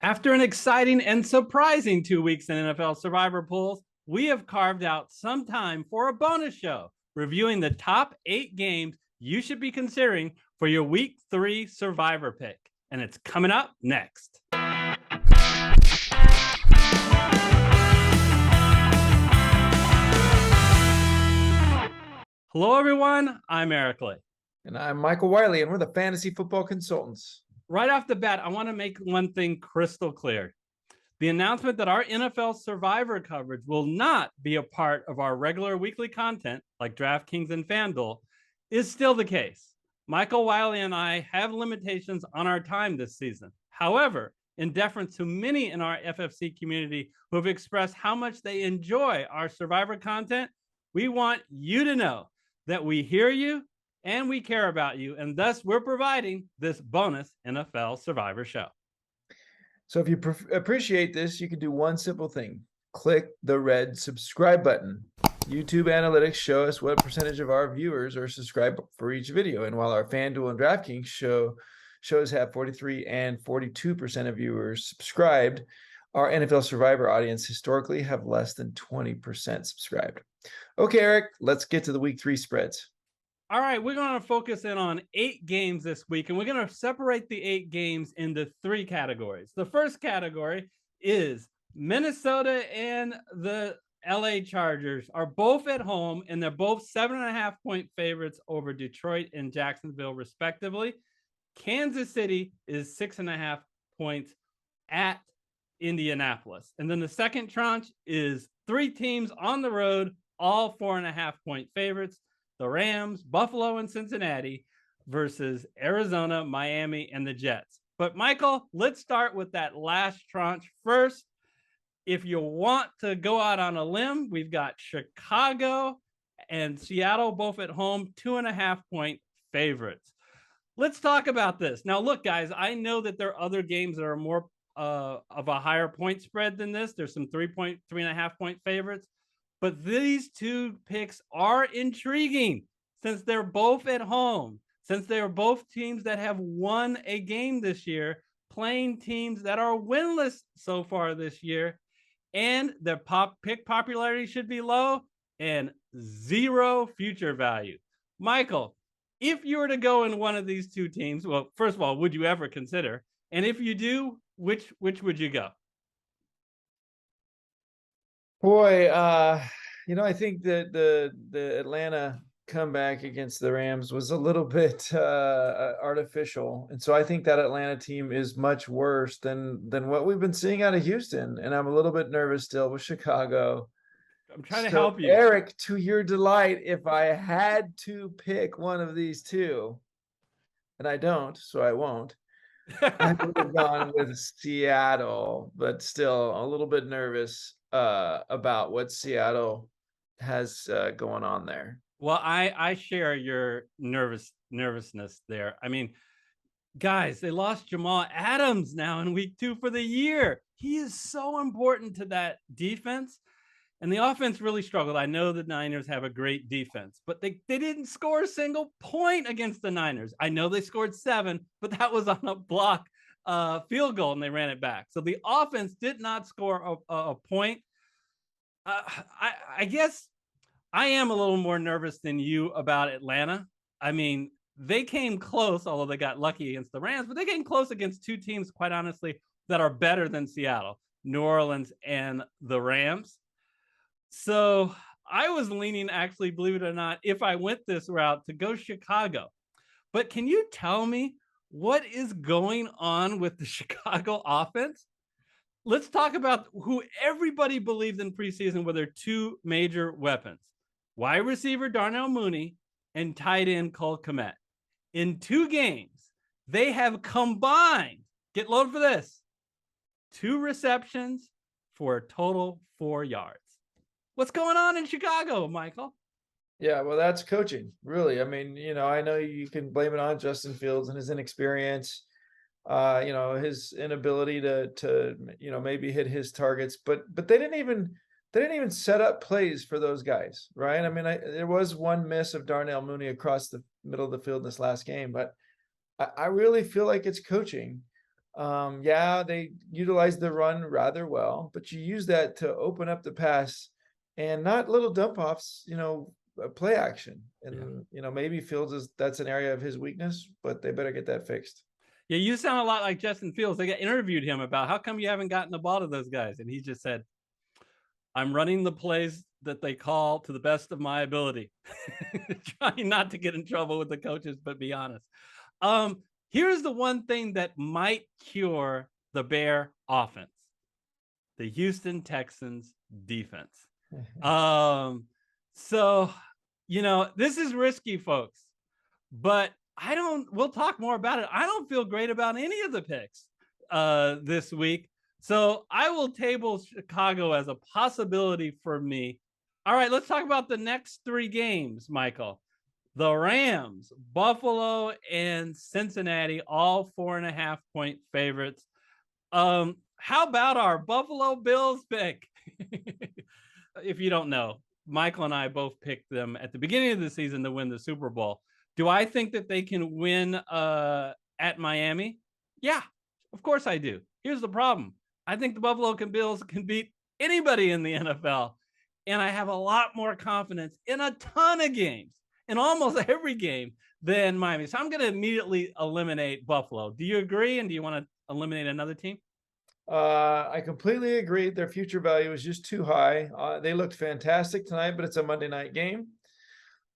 After an exciting and surprising 2 weeks in NFL Survivor pools, we have carved out some time for a bonus show reviewing the top 8 games you should be considering for your Week 3 Survivor pick. And it's coming up next. Hello, everyone. I'm Eric Lee. And I'm Michael Wiley, and we're the Fantasy Football Consultants. Right off the bat, I want to make one thing crystal clear. The announcement that our NFL Survivor coverage will not be a part of our regular weekly content like DraftKings and FanDuel is still the case. Michael Wiley and I have limitations on our time this season. However, in deference to many in our FFC community who have expressed how much they enjoy our Survivor content, we want you to know that we hear you and we care about you, and thus we're providing this bonus NFL Survivor show. So if you appreciate this, you can do one simple thing. Click the red subscribe button. YouTube analytics show us what percentage of our viewers are subscribed for each video. And while our FanDuel and DraftKings shows have 43 and 42% of viewers subscribed, our NFL Survivor audience historically have less than 20% subscribed. Okay, Eric, let's get to the Week 3 spreads. All right, we're going to focus in on 8 games this week, and we're going to separate the 8 games into 3 categories. The first category is Minnesota and the LA Chargers are both at home, and they're both 7.5-point favorites over Detroit and Jacksonville, respectively. Kansas City is 6.5 points at Indianapolis. And then the second tranche is 3 teams on the road, all 4.5-point favorites. The Rams, Buffalo, and Cincinnati versus Arizona, Miami, and the Jets. But Michael, let's start with that last tranche first. If you want to go out on a limb, we've got Chicago and Seattle both at home, 2.5-point favorites. Let's talk about this. Now, look, guys, I know that there are other games that are more of a higher point spread than this. There's some 3.5-point favorites. But these 2 picks are intriguing since they're both at home, since they are both teams that have won a game this year, playing teams that are winless so far this year, and their pick popularity should be low and 0 future value. Michael, if you were to go in one of these 2 teams, well, first of all, would you ever consider? And if you do, which would you go? Boy, I think that the Atlanta comeback against the Rams was a little bit artificial. And so I think that Atlanta team is much worse than what we've been seeing out of Houston. And I'm a little bit nervous still with Chicago. I'm trying to help you. Eric, to your delight, if I had to pick one of these 2, and I don't, so I won't, I would have gone with Seattle, but still a little bit nervous about what Seattle has going on there. Well, I share your nervousness there. I mean, guys, they lost Jamal Adams now in week 2 for the year. He is so important to that defense. And the offense really struggled. I know the Niners have a great defense, but they didn't score a single point against the Niners. I know they scored 7, but that was on a block field goal, and they ran it back. So the offense did not score a point. I guess I am a little more nervous than you about Atlanta. I mean, they came close, although they got lucky against the Rams, but they came close against 2 teams, quite honestly, that are better than Seattle, New Orleans and the Rams. So I was leaning, actually, believe it or not, if I went this route, to go Chicago. But can you tell me what is going on with the Chicago offense? Let's talk about who everybody believed in preseason were their 2 major weapons. Wide receiver Darnell Mooney and tight end Cole Kmet. In 2 games, they have combined, get loaded for this, 2 receptions for a total 4 yards. What's going on in Chicago, Michael? Yeah, well, that's coaching, really. I mean, I know you can blame it on Justin Fields and his inexperience, his inability to maybe hit his targets, but they didn't even set up plays for those guys, right? I mean, there was one miss of Darnell Mooney across the middle of the field in this last game, but I really feel like it's coaching. Yeah, they utilized the run rather well, but you use that to open up the pass and not little dump offs, play action. And, maybe Fields that's an area of his weakness, but they better get that fixed. Yeah, you sound a lot like Justin Fields. They interviewed him about how come you haven't gotten the ball to those guys. And he just said, I'm running the plays that they call to the best of my ability. Trying not to get in trouble with the coaches, but be honest. Here's the one thing that might cure the Bear offense: the Houston Texans defense. So, this is risky, folks, but we'll talk more about it. I don't feel great about any of the picks this week. So I will table Chicago as a possibility for me. All right, let's talk about the next 3 games, Michael. The Rams, Buffalo, and Cincinnati, all 4.5-point favorites. How about our Buffalo Bills pick? If you don't know, Michael and I both picked them at the beginning of the season to win the Super Bowl. Do I think that they can win at Miami? Yeah, of course I do. Here's the problem. I think the Buffalo Bills can beat anybody in the NFL. And I have a lot more confidence in a ton of games, in almost every game, than Miami. So I'm going to immediately eliminate Buffalo. Do you agree? And do you want to eliminate another team? I completely agree. Their future value is just too high. They looked fantastic tonight, but it's a Monday night game.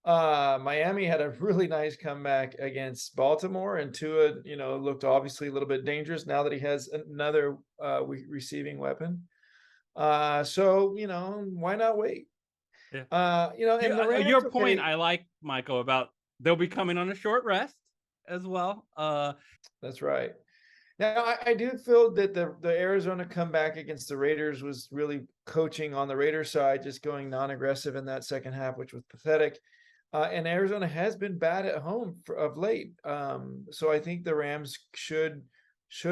Miami had a really nice comeback against Baltimore, and Tua, looked obviously a little bit dangerous now that he has another receiving weapon. So, why not wait? Yeah. And the Rams, your point, I like, Michael, about they'll be coming on a short rest as well. That's right. Now, I do feel that the Arizona comeback against the Raiders was really coaching on the Raiders side, just going non-aggressive in that second half, which was pathetic. And Arizona has been bad at home of late. So I think the Rams should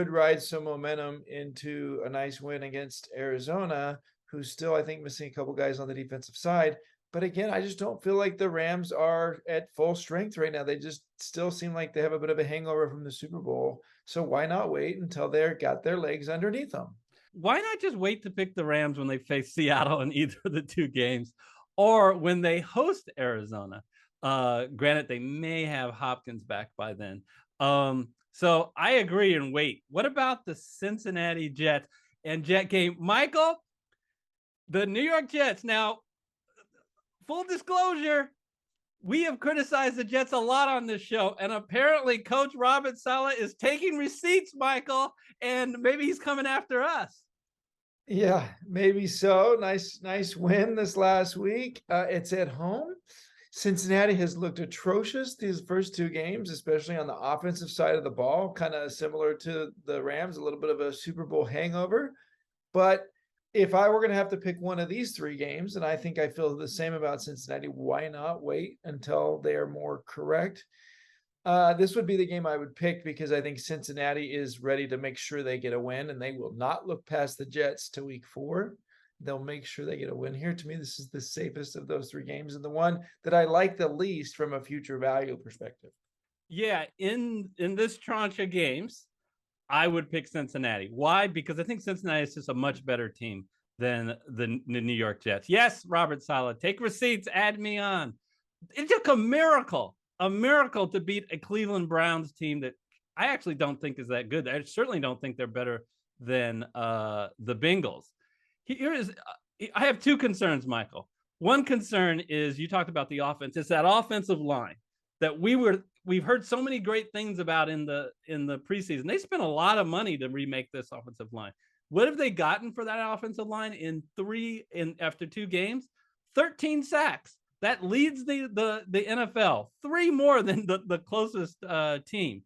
ride some momentum into a nice win against Arizona, who's still, I think, missing a couple guys on the defensive side. But again, I just don't feel like the Rams are at full strength right now. They just still seem like they have a bit of a hangover from the Super Bowl. So why not wait until they're got their legs underneath them? Why not just wait to pick the Rams when they face Seattle in either of the 2 games, or when they host Arizona? Granted, they may have Hopkins back by then. So I agree and wait. What about the Cincinnati Jets and Jet game? Michael, the New York Jets. Now, full disclosure, we have criticized the Jets a lot on this show, and apparently Coach Robert Saleh is taking receipts, Michael, and maybe he's coming after us. Yeah, maybe so. Nice win this last week. It's at home. Cincinnati has looked atrocious these first 2 games, especially on the offensive side of the ball, kind of similar to the Rams, a little bit of a Super Bowl hangover. But if I were going to have to pick one of these 3 games, and I think I feel the same about Cincinnati, why not wait until they are more correct? This would be the game I would pick, because I think Cincinnati is ready to make sure they get a win, and they will not look past the Jets to week 4. They'll make sure they get a win here. To me, this is the safest of those 3 games, and the one that I like the least from a future value perspective. Yeah, in this tranche of games, I would pick Cincinnati. Why? Because I think Cincinnati is just a much better team than the New York Jets. Yes, Robert Saleh, take receipts, add me on. It took a miracle to beat a Cleveland Browns team that I actually don't think is that good. I certainly don't think they're better than the Bengals. I have 2 concerns, Michael. One concern is, you talked about the offense. It's that offensive line that we've heard so many great things about in the preseason. They spent a lot of money to remake this offensive line. What have they gotten for that offensive line after 2 games? 13 sacks. That leads the NFL. 3 more than the closest team.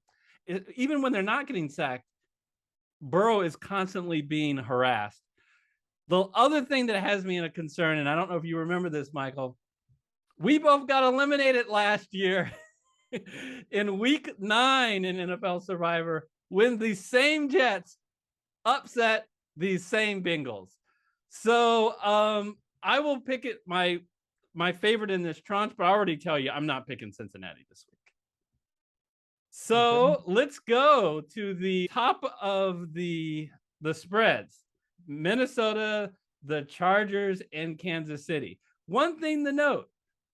Even when they're not getting sacked, Burrow is constantly being harassed. The other thing that has me in a concern, and I don't know if you remember this, Michael, we both got eliminated last year in week 9 in NFL Survivor when the same Jets upset these same Bengals. So I will pick it my favorite in this tranche, but I already tell you I'm not picking Cincinnati this week. So let's go to the top of the spreads. Minnesota, the Chargers, and Kansas City. One thing to note,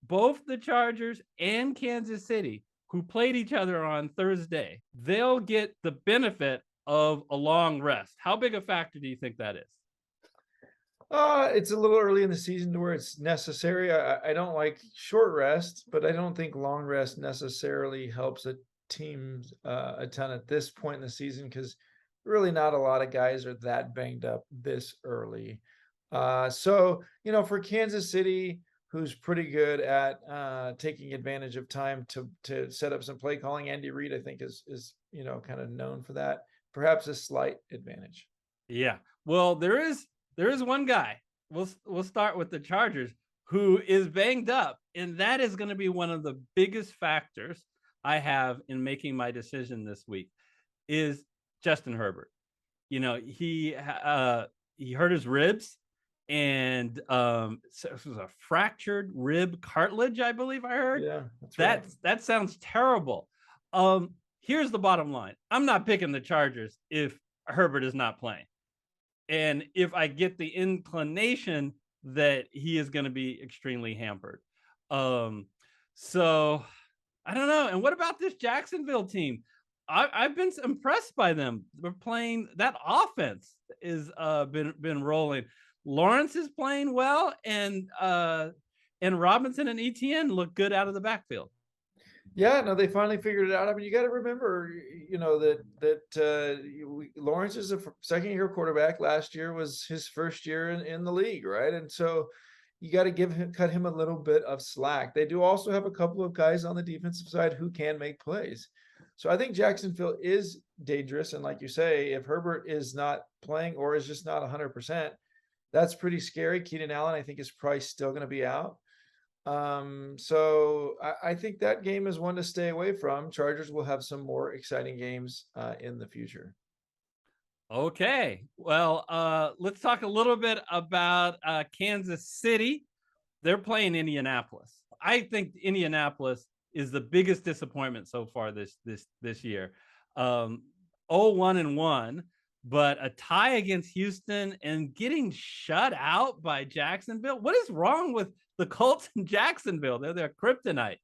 both the Chargers and Kansas City, who played each other on Thursday, they'll get the benefit of a long rest. How big a factor do you think that is? It's a little early in the season to where it's necessary. I don't like short rest, but I don't think long rest necessarily helps a team a ton at this point in the season, because really not a lot of guys are that banged up this early. So, for Kansas City, who's pretty good at taking advantage of time to set up some play calling, Andy Reid, I think, is kind of known for that. Perhaps a slight advantage. Yeah. Well, there is one guy. We'll start with the Chargers, who is banged up, and that is going to be one of the biggest factors I have in making my decision this week is Justin Herbert. He hurt his ribs, and so it was a fractured rib cartilage, I believe I heard. Yeah, that's right. That sounds terrible. Here's the bottom line. I'm not picking the Chargers if Herbert is not playing. And if I get the inclination that he is going to be extremely hampered. So I don't know. And what about this Jacksonville team? I've been impressed by them. They're playing, that offense is been rolling. Lawrence is playing well, and Robinson and Etienne look good out of the backfield. Yeah, no, they finally figured it out. I mean, you got to remember, that Lawrence is a second-year quarterback. Last year was his first year in the league, right? And so you got to cut him a little bit of slack. They do also have a couple of guys on the defensive side who can make plays. So I think Jacksonville is dangerous. And like you say, if Herbert is not playing or is just not 100%, that's pretty scary. Keenan Allen, I think, is probably still going to be out. So I think that game is one to stay away from. Chargers will have some more exciting games in the future. Okay. Well, let's talk a little bit about Kansas City. They're playing Indianapolis. I think Indianapolis is the biggest disappointment so far this year. 0-1-1, but a tie against Houston and getting shut out by Jacksonville. What is wrong with the Colts in Jacksonville? They're their kryptonite.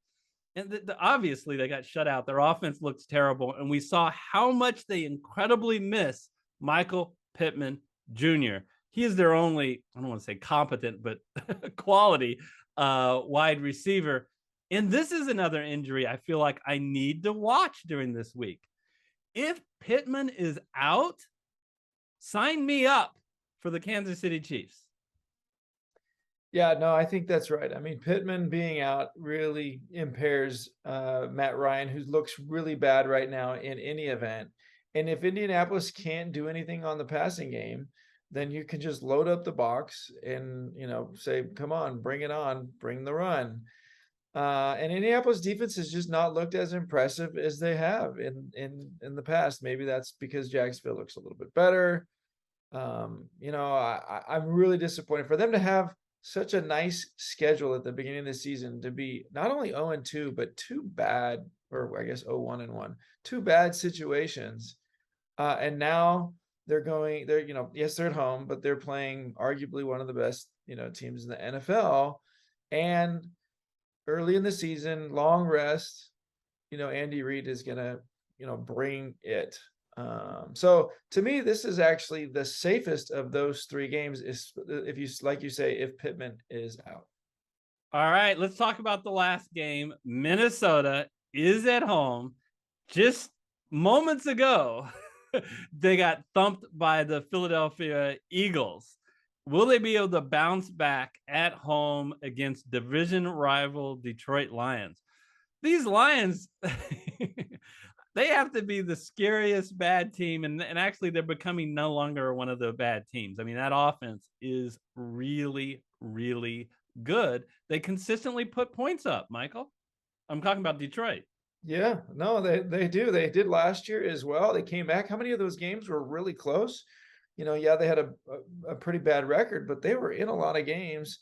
And obviously they got shut out. Their offense looks terrible. And we saw how much they incredibly miss Michael Pittman Jr. He is their only, I don't want to say competent, but quality wide receiver. And this is another injury I feel like I need to watch during this week. If Pittman is out, sign me up for the Kansas City Chiefs. Yeah, no, I think that's right. I mean, Pittman being out really impairs Matt Ryan, who looks really bad right now in any event. And if Indianapolis can't do anything on the passing game, then you can just load up the box and, say, come on, bring it on, bring the run. And Indianapolis defense has just not looked as impressive as they have in the past. Maybe that's because Jacksonville looks a little bit better. I'm really disappointed for them to have such a nice schedule at the beginning of the season, to be not only 0-2, but two bad, or I guess 0-1-1, two bad situations. And now they're yes, they're at home, but they're playing arguably one of the best, teams in the NFL. And early in the season, long rest, Andy Reid is going to, bring it. So to me, this is actually the safest of those three games, is if you, like you say, if Pittman is out. All right, let's talk about the last game. Minnesota is at home. Just moments ago, they got thumped by the Philadelphia Eagles. Will they be able to bounce back at home against division rival Detroit Lions? These Lions, they have to be the scariest bad team. And actually, they're becoming no longer one of the bad teams. I mean, that offense is really, really good. They consistently put points up, Michael. I'm talking about Detroit. Yeah, no, they do. They did last year as well. They came back. How many of those games were really close? Yeah, they had a pretty bad record, but they were in a lot of games.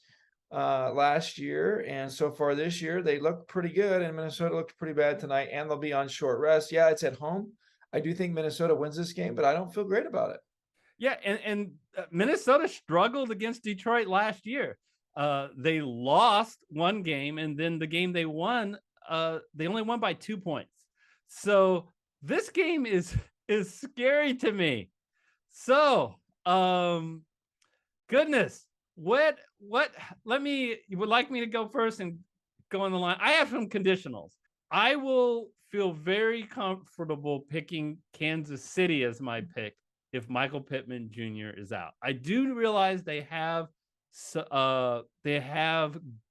last year, and so far this year they look pretty good, and Minnesota looked pretty bad tonight, and they'll be on short rest. Yeah, it's at home. I do think Minnesota wins this game, but I don't feel great about it. Yeah, and Minnesota struggled against Detroit last year. They lost one game, and then the game they won, they only won by 2 points. So this game is scary to me. So, goodness, what you would like me to go first and go on the line? I have some conditionals. I will feel very comfortable picking Kansas City as my pick if Michael Pittman Jr. is out. I do realize they have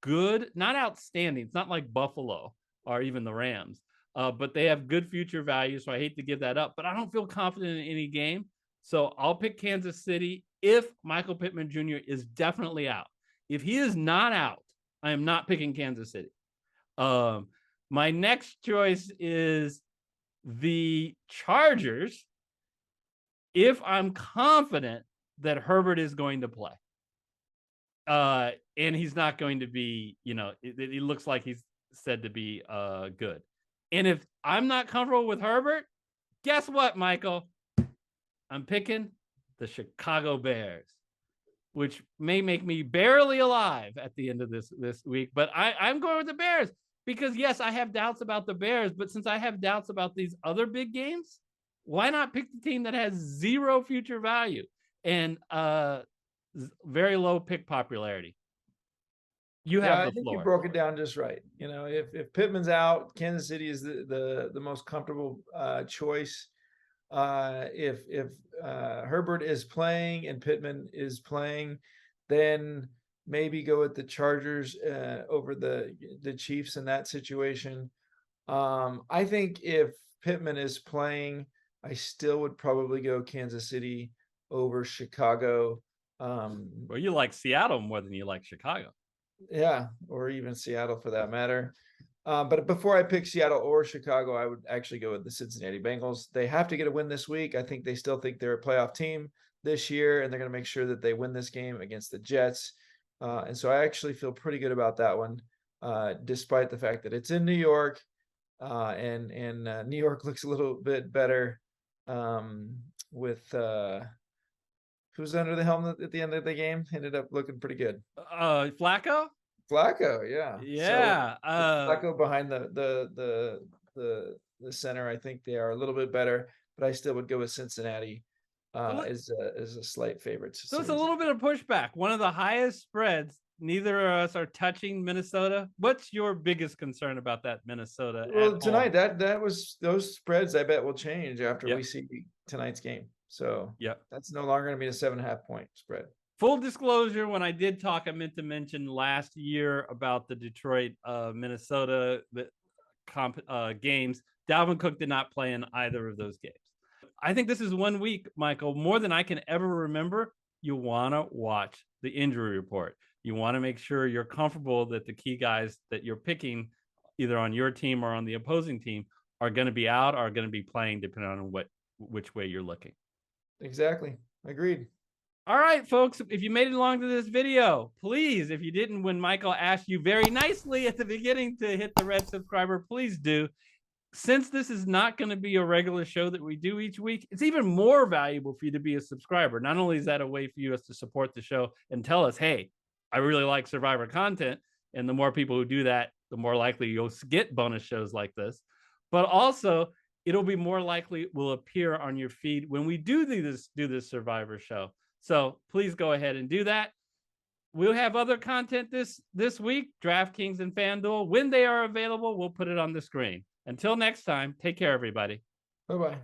good, not outstanding. It's not like Buffalo or even the Rams, but they have good future value. So I hate to give that up, but I don't feel confident in any game. So I'll pick Kansas City if Michael Pittman Jr. is definitely out. If he is not out, I am not picking Kansas City. My next choice is the Chargers if I'm confident that Herbert is going to play. And he's not going to be, it looks like he's said to be good. And if I'm not comfortable with Herbert, guess what, Michael? I'm picking the Chicago Bears, which may make me barely alive at the end of this week. But I'm going with the Bears because, yes, I have doubts about the Bears. But since I have doubts about these other big games, why not pick the team that has zero future value and very low pick popularity? You have the I think floor. you broke it down just right. If Pittman's out, Kansas City is the most comfortable choice. If Herbert is playing and Pittman is playing, then maybe go with the Chargers over the Chiefs in that situation. I think if Pittman is playing, I still would probably go Kansas City over Chicago. Well, you like Seattle more than you like Chicago. Yeah, or even Seattle for that matter. But before I pick Seattle or Chicago, I would actually go with the Cincinnati Bengals. They have to get a win this week. I think they still think they're a playoff team this year, and they're going to make sure that they win this game against the Jets. And so I actually feel pretty good about that one, despite the fact that it's in New York, and New York looks a little bit better with who's under the helmet at the end of the game. Ended up looking pretty good. Flacco, yeah. Yeah. So, Flacco behind the center, I think they are a little bit better, but I still would go with Cincinnati as a slight favorite. So it's a little bit of pushback. One of the highest spreads. Neither of us are touching Minnesota. What's your biggest concern about that Minnesota? Well, tonight that was those spreads. I bet will change after we see tonight's game. So that's no longer going to be a 7.5 point spread. Full disclosure, when I did talk, I meant to mention last year about the Detroit, Minnesota games. Dalvin Cook did not play in either of those games. I think this is 1 week, Michael, more than I can ever remember. You want to watch the injury report. You want to make sure you're comfortable that the key guys that you're picking, either on your team or on the opposing team, are going to be out or are going to be playing, depending on which way you're looking. Exactly. Agreed. All right, folks, if you made it along to this video, please, if you didn't, when Michael asked you very nicely at the beginning to hit the red subscriber, please do. Since this is not going to be a regular show that we do each week, it's even more valuable for you to be a subscriber. Not only is that a way for you to support the show and tell us, hey, I really like Survivor content, and the more people who do that, the more likely you'll get bonus shows like this. But also, it'll be more likely it will appear on your feed when we do this Survivor show. So please go ahead and do that. We'll have other content this week, DraftKings and FanDuel. When they are available, we'll put it on the screen. Until next time, take care, everybody. Bye-bye.